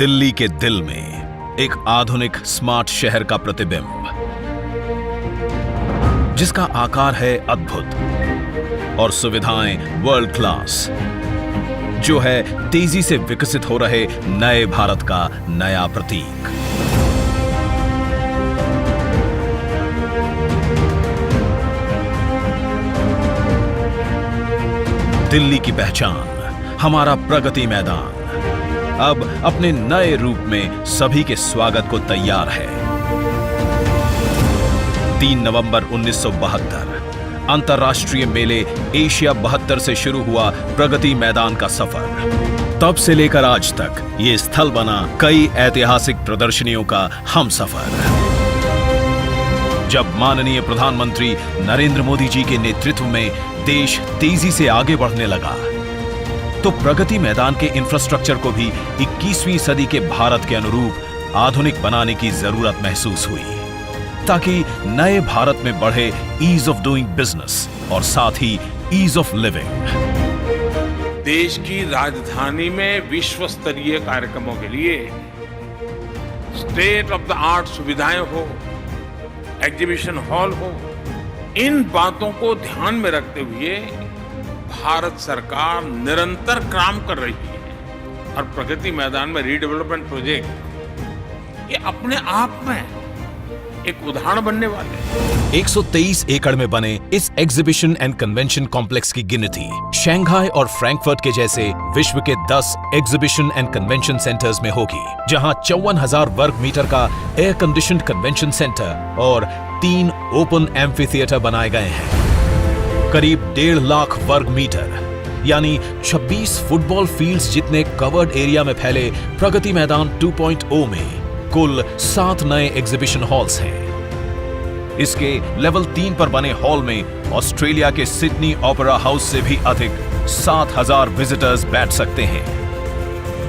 दिल्ली के दिल में एक आधुनिक स्मार्ट शहर का प्रतिबिंब, जिसका आकार है अद्भुत और सुविधाएं वर्ल्ड क्लास, जो है तेजी से विकसित हो रहे नए भारत का नया प्रतीक। दिल्ली की पहचान, हमारा प्रगति मैदान अब अपने नए रूप में सभी के स्वागत को तैयार है। 3 नवंबर 1972 अंतर्राष्ट्रीय मेले एशिया 72 से शुरू हुआ प्रगति मैदान का सफर। तब से लेकर आज तक ये स्थल बना कई ऐतिहासिक प्रदर्शनियों का हमसफर। जब माननीय प्रधानमंत्री नरेंद्र मोदी जी के नेतृत्व में देश तेजी से आगे बढ़ने लगा, तो प्रगति मैदान के इंफ्रास्ट्रक्चर को भी 21वीं सदी के भारत के अनुरूप आधुनिक बनाने की जरूरत महसूस हुई, ताकि नए भारत में बढ़े ईज ऑफ डूइंग बिजनेस और साथ ही ईज ऑफ लिविंग। देश की राजधानी में विश्व स्तरीय कार्यक्रमों के लिए स्टेट ऑफ द आर्ट सुविधाएं हो, एग्जीबिशन हॉल हो, इन बातों को ध्यान में रखते हुए भारत सरकार निरंतर काम कर रही है। और प्रगति मैदान में रीडेवलपमेंट प्रोजेक्ट ये अपने आप में एक उदाहरण बनने वाले हैं। 123 एकड़ में बने इस एग्जीबिशन एंड कन्वेंशन कॉम्प्लेक्स की गिनती शंघाई और फ्रैंकफर्ट के जैसे विश्व के 10 एग्जीबिशन एंड कन्वेंशन सेंटर्स में होगी, जहां 54,000 वर्ग मीटर का एयर कंडीशनड कन्वेंशन सेंटर और 3 ओपन एम्फी थिएटर बनाए गए हैं। करीब 1.5 लाख वर्ग मीटर यानी 26 फुटबॉल फील्ड्स जितने कवर्ड एरिया में फैले प्रगति मैदान 2.0 में कुल 7 नए एग्जीबिशन हॉल्स हैं। इसके लेवल 3 पर बने हॉल में ऑस्ट्रेलिया के सिडनी ओपेरा हाउस से भी अधिक 7,000 विजिटर्स बैठ सकते हैं।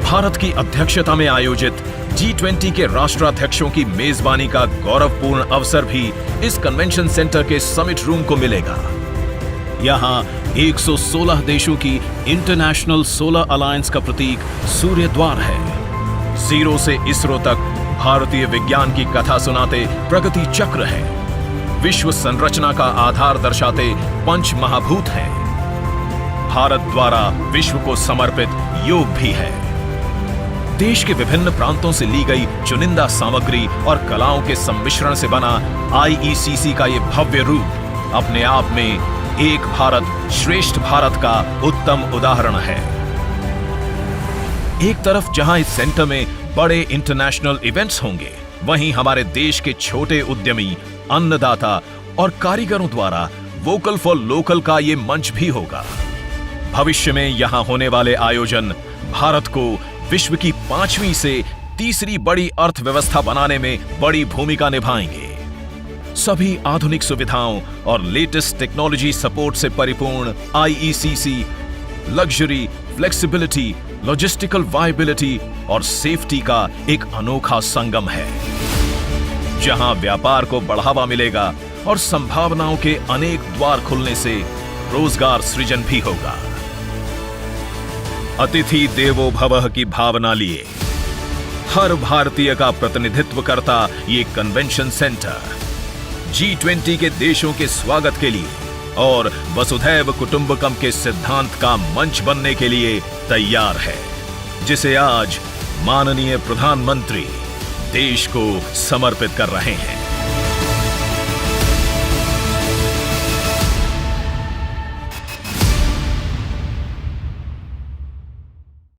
भारत की अध्यक्षता में आयोजित G20 के राष्ट्राध्यक्षों की मेजबानी का गौरवपूर्ण अवसर भी इस कन्वेंशन सेंटर के समिट रूम को मिलेगा। यहाँ 116 देशों की इंटरनेशनल सोलर अलायंस का प्रतीक सूर्य द्वार है। जीरो से इसरो तक भारतीय विज्ञान की कथा सुनाते प्रगति चक्र है। विश्व संरचना का आधार दर्शाते पंच महाभूत हैं। भारत द्वारा विश्व को समर्पित योग भी है। देश के विभिन्न प्रांतों से ली गई चुनिंदा सामग्री और कलाओं के सम्मिश्रण से बना IECC का ये भव्य रूप अपने आप में एक भारत श्रेष्ठ भारत का उत्तम उदाहरण है। एक तरफ जहां इस सेंटर में बड़े इंटरनेशनल इवेंट्स होंगे, वहीं हमारे देश के छोटे उद्यमी, अन्नदाता और कारीगरों द्वारा वोकल फॉर लोकल का ये मंच भी होगा। भविष्य में यहां होने वाले आयोजन भारत को विश्व की 5वीं से तीसरी बड़ी अर्थव्यवस्था बनाने में बड़ी भूमिका निभाएंगे। सभी आधुनिक सुविधाओं और लेटेस्ट टेक्नोलॉजी सपोर्ट से परिपूर्ण IECC luxury, flexibility, logistical viability और सेफ्टी का एक अनोखा संगम है, जहां व्यापार को बढ़ावा मिलेगा और संभावनाओं के अनेक द्वार खुलने से रोजगार सृजन भी होगा। अतिथि देवो भवः की भावना लिए हर भारतीय का प्रतिनिधित्व करता ये कन्वेंशन सेंटर G20 के देशों के स्वागत के लिए और वसुधैव कुटुंबकम के सिद्धांत का मंच बनने के लिए तैयार है, जिसे आज माननीय प्रधानमंत्री देश को समर्पित कर रहे हैं।